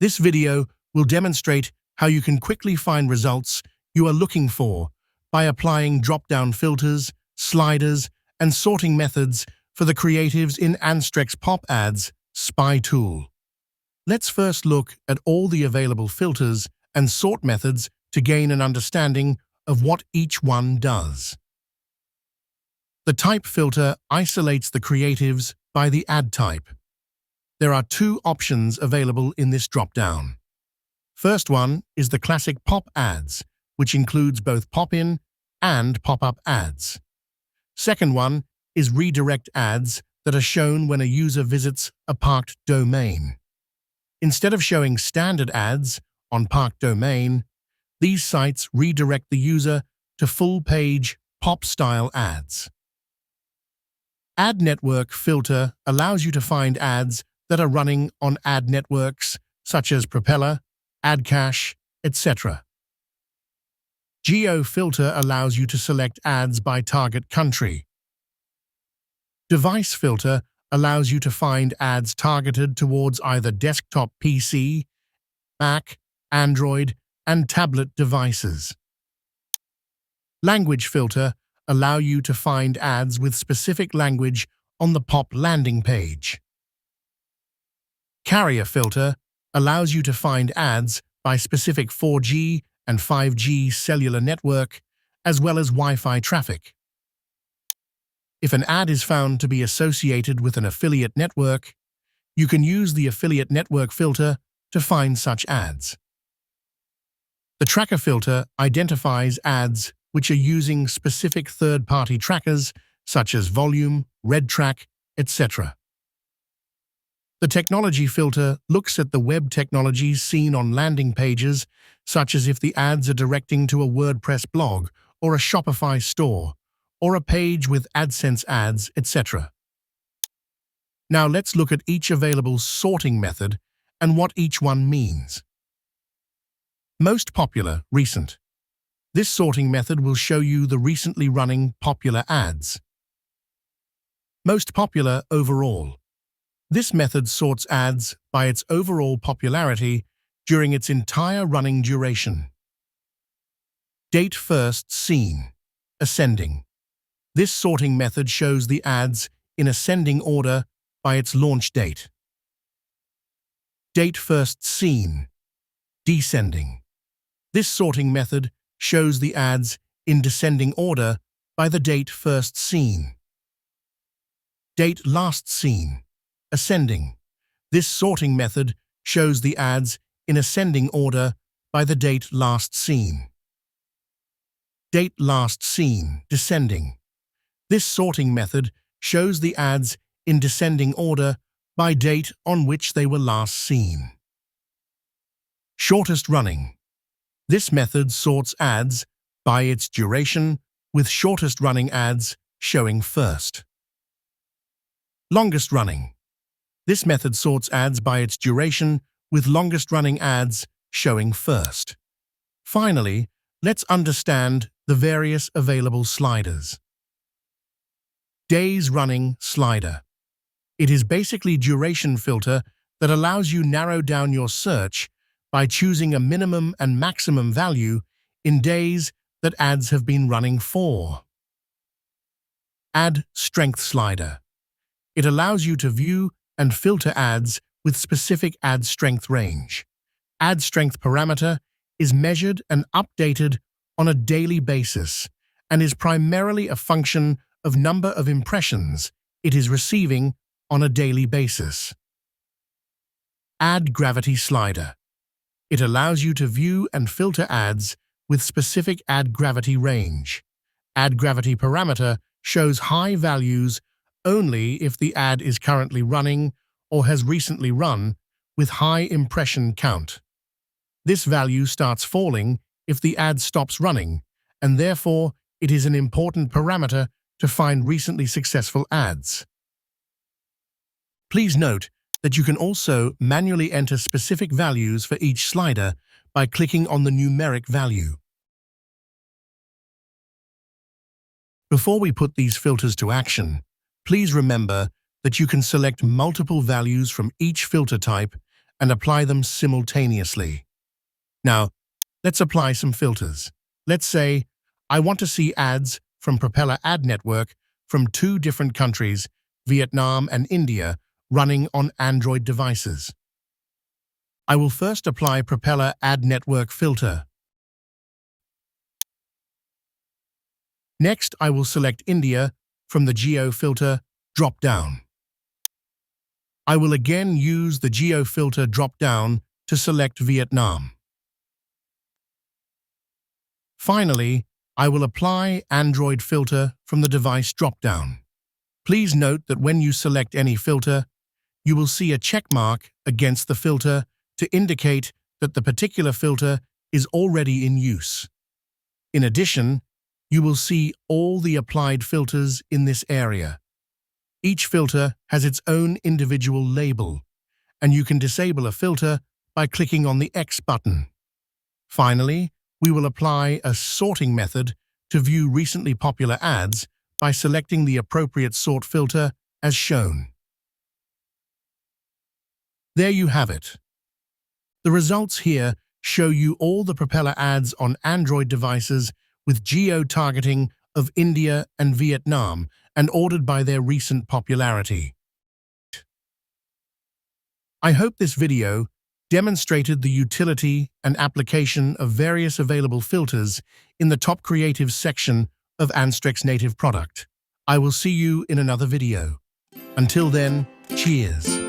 This video will demonstrate how you can quickly find results you are looking for by applying drop-down filters, sliders, and sorting methods for the creatives in Anstrex Pop Ads spy tool. Let's first look at all the available filters and sort methods to gain an understanding of what each one does. The type filter isolates the creatives by the ad type. There are two options available in this drop-down. First one is the classic pop ads, which includes both pop-in and pop-up ads. Second one is redirect ads that are shown when a user visits a parked domain. Instead of showing standard ads on parked domain, these sites redirect the user to full-page pop-style ads. Ad network filter allows you to find ads that are running on ad networks such as Propeller, AdCache, etc. Geo filter allows you to select ads by target country. Device filter allows you to find ads targeted towards either desktop PC, Mac, Android, and tablet devices. Language filter allows you to find ads with specific language on the pop landing page. Carrier filter allows you to find ads by specific 4G and 5G cellular network, as well as Wi-Fi traffic. If an ad is found to be associated with an affiliate network, you can use the affiliate network filter to find such ads. The tracker filter identifies ads which are using specific third-party trackers such as Volume, RedTrack, etc. The technology filter looks at the web technologies seen on landing pages, such as if the ads are directing to a WordPress blog or a Shopify store, or a page with AdSense ads, etc. Now let's look at each available sorting method and what each one means. Most popular, recent. This sorting method will show you the recently running popular ads. Most popular overall. This method sorts ads by its overall popularity during its entire running duration. Date first seen, ascending. This sorting method shows the ads in ascending order by its launch date. Date first seen, descending. This sorting method shows the ads in descending order by the date first seen. Date last seen, ascending. This sorting method shows the ads in ascending order by the date last seen. Date last seen, descending. This sorting method shows the ads in descending order by date on which they were last seen. Shortest running. This method sorts ads by its duration, with shortest running ads showing first. Longest running. This method sorts ads by its duration, with longest running ads showing first. Finally, let's understand the various available sliders. Days running slider. It is basically duration filter that allows you narrow down your search by choosing a minimum and maximum value in days that ads have been running for. Ad strength slider. It allows you to view and filter ads with specific ad strength range. Ad strength parameter is measured and updated on a daily basis and is primarily a function of number of impressions it is receiving on a daily basis. Ad gravity slider. It allows you to view and filter ads with specific ad gravity range. Ad gravity parameter shows high values only if the ad is currently running or has recently run with high impression count. This value starts falling if the ad stops running, and therefore it is an important parameter to find recently successful ads. Please note that you can also manually enter specific values for each slider by clicking on the numeric value. Before we put these filters to action, please remember that you can select multiple values from each filter type and apply them simultaneously. Now, let's apply some filters. Let's say I want to see ads from Propeller Ad Network from 2 different countries, Vietnam and India, running on Android devices. I will first apply Propeller Ad Network filter. Next, I will select India from the Geo filter Dropdown. I will again use the Geo filter drop-down to select Vietnam. Finally, I will apply Android filter from the device drop-down. Please note that when you select any filter, you will see a check mark against the filter to indicate that the particular filter is already in use. In addition, you will see all the applied filters in this area. Each filter has its own individual label, and you can disable a filter by clicking on the X button. Finally, we will apply a sorting method to view recently popular ads by selecting the appropriate sort filter as shown. There you have it. The results here show you all the Propeller ads on Android devices with geo-targeting of India and Vietnam and ordered by their recent popularity. I hope this video demonstrated the utility and application of various available filters in the top creative section of Anstrex native product. I will see you in another video. Until then, cheers!